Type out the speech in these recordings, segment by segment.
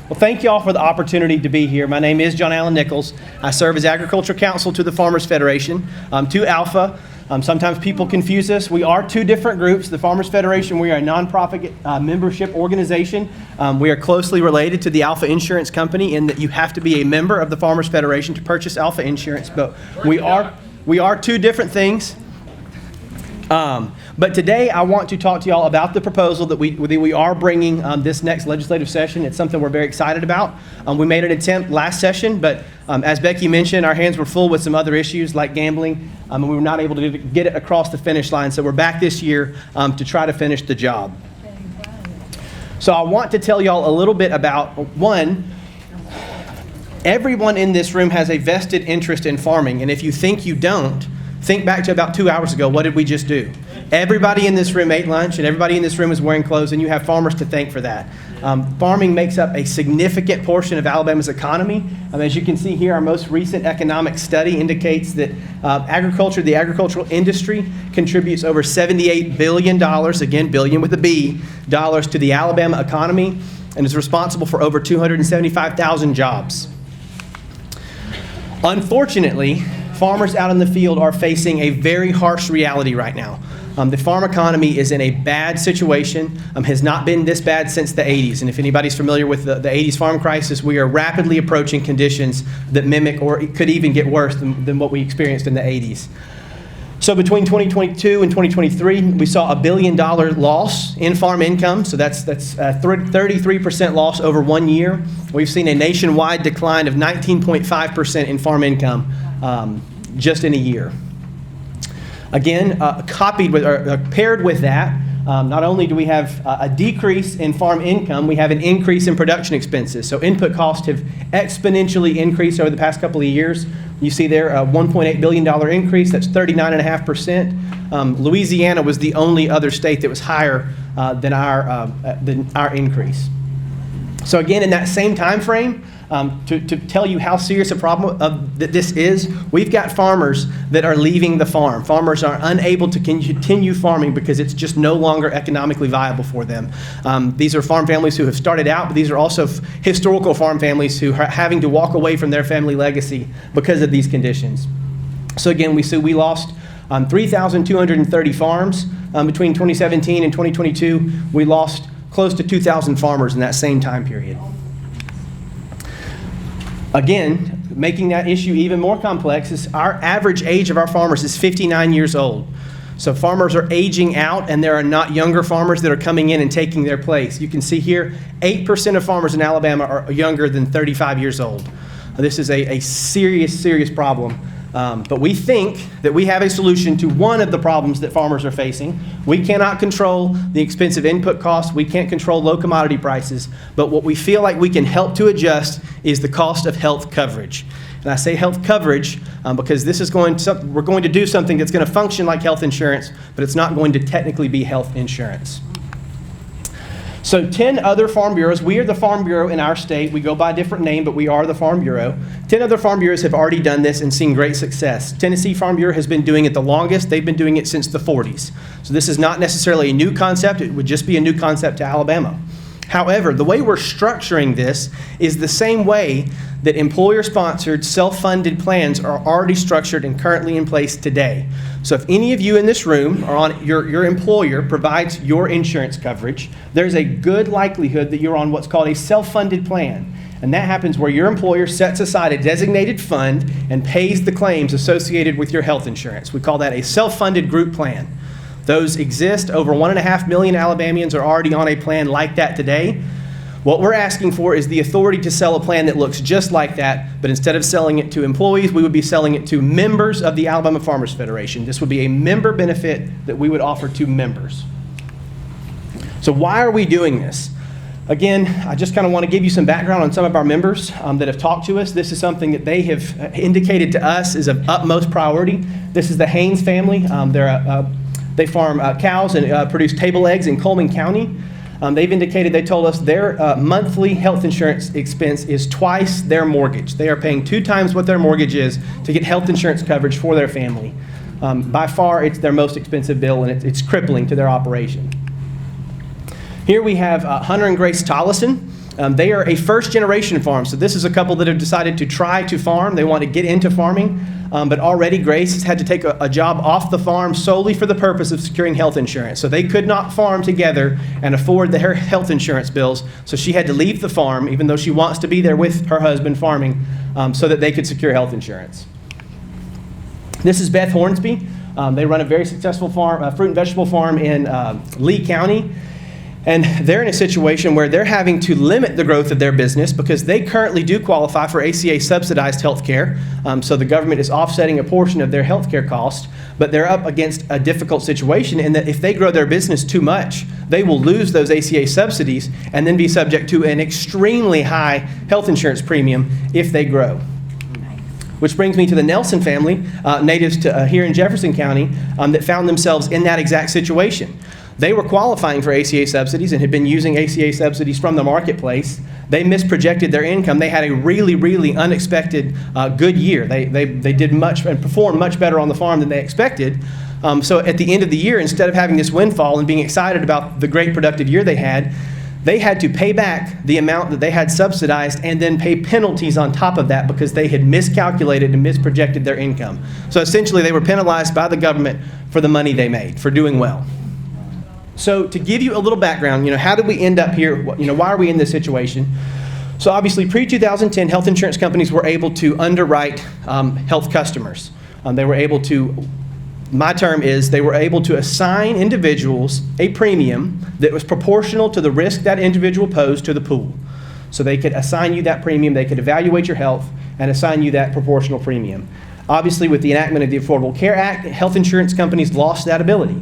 Well, thank you all for the opportunity to be here. My name is John Allen Nichols. I serve as Agricultural Counsel to the Farmers Federation, to ALFA. Sometimes people confuse us. We are two different groups. The Farmers Federation, we are a nonprofit membership organization. We are closely related to the ALFA Insurance Company in that you have to be a member of the Farmers Federation to purchase ALFA insurance. But we are two different things. But today I want to talk to y'all about the proposal that we are bringing this next legislative session. It's something we're very excited about. We made an attempt last session, but as Becky mentioned, our hands were full with some other issues like gambling, and we were not able to get it across the finish line. So we're back this year to try to finish the job. So I want to tell y'all a little bit about, one, everyone in this room has a vested interest in farming, and if you think you don't, think back to about 2 hours ago. What did we just do? Everybody in this room ate lunch, and everybody in this room is wearing clothes, and you have farmers to thank for that. Farming makes up a significant portion of Alabama's economy. As you can see here, our most recent economic study indicates that the agricultural industry contributes over $78 billion, again, billion with a B, dollars to the Alabama economy, and is responsible for over 275,000 jobs. Unfortunately, farmers out in the field are facing a very harsh reality right now. The farm economy is in a bad situation, has not been this bad since the 80s. And if anybody's familiar with the 80s farm crisis, we are rapidly approaching conditions that mimic or it could even get worse than what we experienced in the 80s. So between 2022 and 2023, we saw $1 billion loss in farm income. So that's a 33% loss over 1 year. We've seen a nationwide decline of 19.5% in farm income just in a year. Again, paired with that, not only do we have a decrease in farm income, we have an increase in production expenses. So input costs have exponentially increased over the past couple of years. You see there a $1.8 billion increase, that's 39.5%. Louisiana was the only other state that was higher than our increase. So again, in that same time frame, to tell you how serious a problem that this is, we've got farmers that are leaving the farm. Farmers are unable to continue farming because it's just no longer economically viable for them. These are farm families who have started out, but these are also historical farm families who are having to walk away from their family legacy because of these conditions. So again, we lost 3,230 farms between 2017 and 2022. We lost close to 2,000 farmers in that same time period. Again, making that issue even more complex is our average age of our farmers is 59 years old. So farmers are aging out, and there are not younger farmers that are coming in and taking their place. You can see here, 8% of farmers in Alabama are younger than 35 years old. This is a serious, serious problem. But we think that we have a solution to one of the problems that farmers are facing. We cannot control the expensive input costs. We can't control low commodity prices. But what we feel like we can help to adjust is the cost of health coverage. And I say health coverage because we're going to do something that's going to function like health insurance, but it's not going to technically be health insurance. So 10 other farm bureaus, we are the Farm Bureau in our state. We go by a different name, but we are the Farm Bureau. 10 other farm bureaus have already done this and seen great success. Tennessee Farm Bureau has been doing it the longest. They've been doing it since the 40s. So this is not necessarily a new concept. It would just be a new concept to Alabama. However, the way we're structuring this is the same way that employer-sponsored, self-funded plans are already structured and currently in place today. So if any of you in this room are on your employer provides your insurance coverage, there's a good likelihood that you're on what's called a self-funded plan. And that happens where your employer sets aside a designated fund and pays the claims associated with your health insurance. We call that a self-funded group plan. Those exist. Over 1.5 million Alabamians are already on a plan like that today. What we're asking for is the authority to sell a plan that looks just like that, but instead of selling it to employees, we would be selling it to members of the Alabama Farmers Federation. This would be a member benefit that we would offer to members. So why are we doing this? Again, I just kind of want to give you some background on some of our members that have talked to us. This is something that they have indicated to us is of utmost priority. This is the Haynes family. They farm cows and produce table eggs in Coleman County. They told us their monthly health insurance expense is twice their mortgage. They are paying 2 times what their mortgage is to get health insurance coverage for their family. By far, it's their most expensive bill, and it's crippling to their operation. Here we have Hunter and Grace Tollison. They are a first-generation farm, so this is a couple that have decided to try to farm. They want to get into farming, but already Grace has had to take a job off the farm solely for the purpose of securing health insurance. So they could not farm together and afford their health insurance bills, so she had to leave the farm, even though she wants to be there with her husband farming, so that they could secure health insurance. This is Beth Hornsby. They run a very successful farm, fruit and vegetable farm in Lee County. And they're in a situation where they're having to limit the growth of their business because they currently do qualify for ACA subsidized health care. So the government is offsetting a portion of their health care cost, but they're up against a difficult situation in that if they grow their business too much, they will lose those ACA subsidies and then be subject to an extremely high health insurance premium if they grow. Which brings me to the Nelson family, natives to, here in Jefferson County, that found themselves in that exact situation. They were qualifying for ACA subsidies and had been using ACA subsidies from the marketplace. They misprojected their income. They had a really, really unexpected good year. They did much and performed much better on the farm than they expected. So at the end of the year, instead of having this windfall and being excited about the great productive year they had to pay back the amount that they had subsidized and then pay penalties on top of that because they had miscalculated and misprojected their income. So essentially, they were penalized by the government for the money they made, for doing well. So to give you a little background, how did we end up here? Why are we in this situation? So obviously, pre-2010, health insurance companies were able to underwrite health customers. They were able to, my term is, they were able to assign individuals a premium that was proportional to the risk that individual posed to the pool. So they could assign you that premium, they could evaluate your health, and assign you that proportional premium. Obviously, with the enactment of the Affordable Care Act, health insurance companies lost that ability.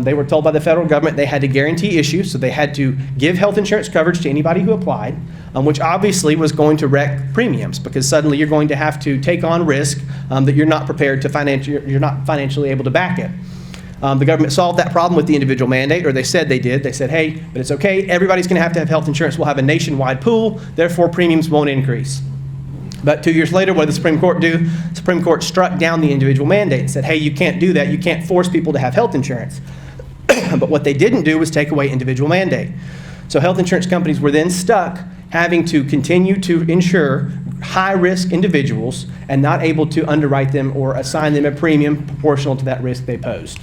They were told by the federal government they had to guarantee issue, so they had to give health insurance coverage to anybody who applied, which obviously was going to wreck premiums because suddenly you're going to have to take on risk that you're not prepared to you're not financially able to back it. The government solved that problem with the individual mandate, or they said they did. They said, hey, but it's okay, everybody's going to have health insurance. We'll have a nationwide pool, therefore premiums won't increase. But 2 years later, what did the Supreme Court do? The Supreme Court struck down the individual mandate and said, hey, you can't do that. You can't force people to have health insurance. But what they didn't do was take away individual mandate. So health insurance companies were then stuck having to continue to insure high-risk individuals and not able to underwrite them or assign them a premium proportional to that risk they posed.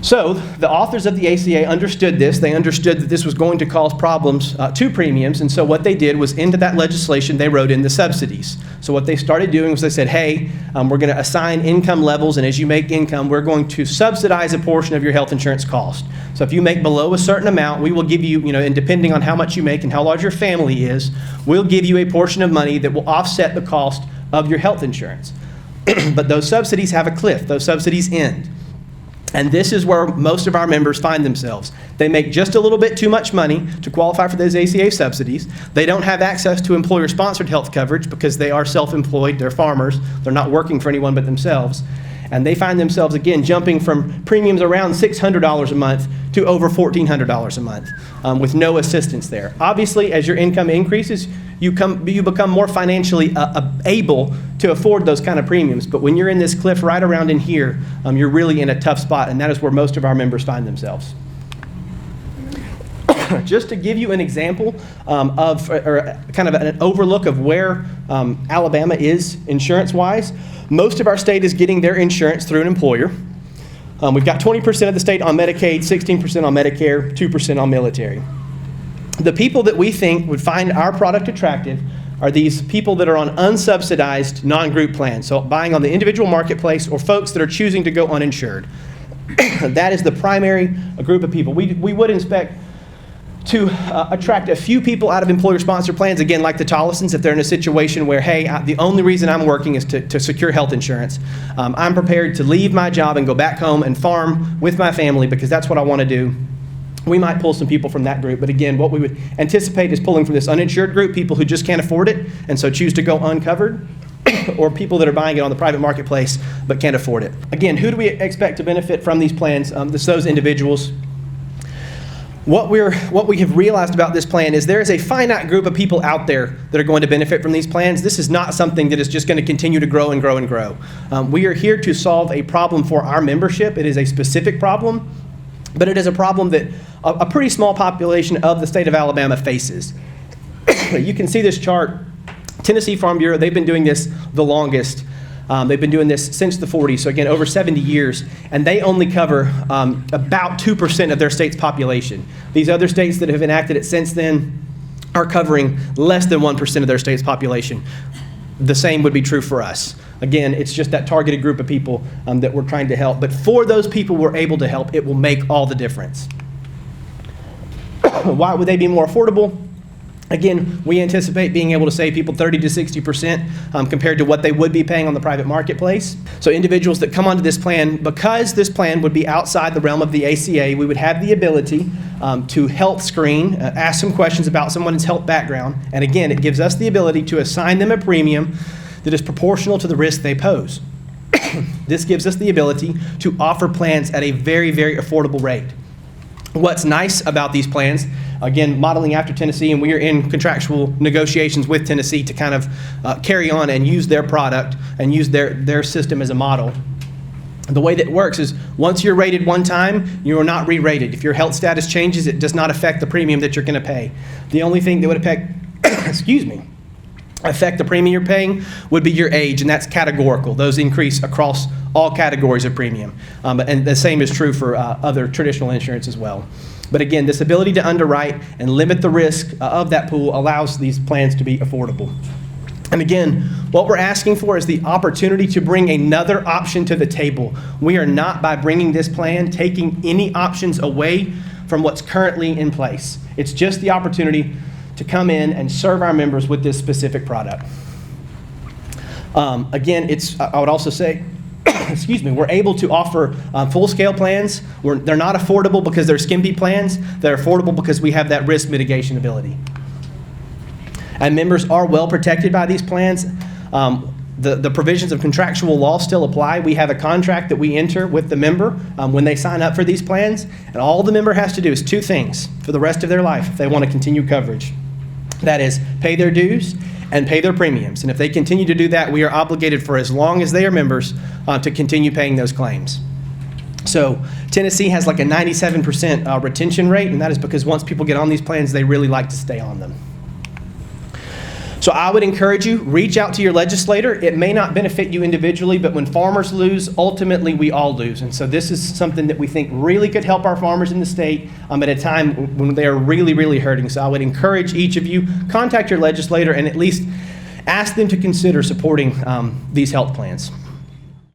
So the authors of the ACA understood this. They understood that this was going to cause problems to premiums, and so what they did was into that legislation they wrote in the subsidies. So what they started doing was they said, hey, we're going to assign income levels, and as you make income, we're going to subsidize a portion of your health insurance cost. So if you make below a certain amount, we will give you, and depending on how much you make and how large your family is, we'll give you a portion of money that will offset the cost of your health insurance. But those subsidies have a cliff. Those subsidies end. And this is where most of our members find themselves. They make just a little bit too much money to qualify for those ACA subsidies. They don't have access to employer-sponsored health coverage because they are self-employed, they're farmers, they're not working for anyone but themselves. And they find themselves, again, jumping from premiums around $600 a month to over $1,400 a month with no assistance there. Obviously, as your income increases, you become more financially able to afford those kind of premiums. But when you're in this cliff right around in here, you're really in a tough spot, and that is where most of our members find themselves. Just to give you an example or kind of an overlook of where Alabama is insurance-wise, most of our state is getting their insurance through an employer. We've got 20% of the state on Medicaid, 16% on Medicare, 2% on military. The people that we think would find our product attractive are these people that are on unsubsidized non-group plans, so buying on the individual marketplace or folks that are choosing to go uninsured. That is the primary group of people. We would expect to attract a few people out of employer-sponsored plans, again, like the Tollisons, if they're in a situation where, hey, the only reason I'm working is to secure health insurance. I'm prepared to leave my job and go back home and farm with my family because that's what I want to do. We might pull some people from that group, but again, what we would anticipate is pulling from this uninsured group, people who just can't afford it and so choose to go uncovered, or people that are buying it on the private marketplace but can't afford it. Again, who do we expect to benefit from these plans? It's those individuals. What we have realized about this plan is there is a finite group of people out there that are going to benefit from these plans. This is not something that is just going to continue to grow and grow and grow. We are here to solve a problem for our membership. It is a specific problem. But it is a problem that a pretty small population of the state of Alabama faces. You can see this chart. Tennessee Farm Bureau, they've been doing this the longest. They've been doing this since the 40s, so again, over 70 years, and they only cover about 2% of their state's population. These other states that have enacted it since then are covering less than 1% of their state's population. The same would be true for us. Again, it's just that targeted group of people that we're trying to help. But for those people we're able to help, it will make all the difference. Why would they be more affordable? Again, we anticipate being able to save people 30 to 60% compared to what they would be paying on the private marketplace. So individuals that come onto this plan, because this plan would be outside the realm of the ACA, we would have the ability to health screen, ask some questions about someone's health background, and again, it gives us the ability to assign them a premium that is proportional to the risk they pose. This gives us the ability to offer plans at a very, very affordable rate. What's nice about these plans, again, modeling after Tennessee, and we are in contractual negotiations with Tennessee to kind of carry on and use their product and use their system as a model. The way that works is once you're rated one time, you are not re-rated. If your health status changes, it does not affect the premium that you're going to pay. The only thing that would affect, affect the premium you're paying would be your age, and that's categorical. Those increase across all categories of premium. And the same is true for other traditional insurance as well. But again, this ability to underwrite and limit the risk of that pool allows these plans to be affordable. And again, what we're asking for is the opportunity to bring another option to the table. We are not, by bringing this plan, taking any options away from what's currently in place. It's just the opportunity to come in and serve our members with this specific product. Again, I would also say, we're able to offer full-scale plans. They're not affordable because they're skimpy plans. They're affordable because we have that risk mitigation ability. And members are well protected by these plans. The provisions of contractual law still apply. We have a contract that we enter with the member when they sign up for these plans, and all the member has to do is two things for the rest of their life if they want to continue coverage. That is, pay their dues and pay their premiums. And if they continue to do that, we are obligated for as long as they are members to continue paying those claims. So Tennessee has like a 97% retention rate, and that is because once people get on these plans, they really like to stay on them. So I would encourage you, reach out to your legislator. It may not benefit you individually, but when farmers lose, ultimately we all lose. And so this is something that we think really could help our farmers in the state at a time when they are really, really hurting. So I would encourage each of you, contact your legislator and at least ask them to consider supporting these health plans.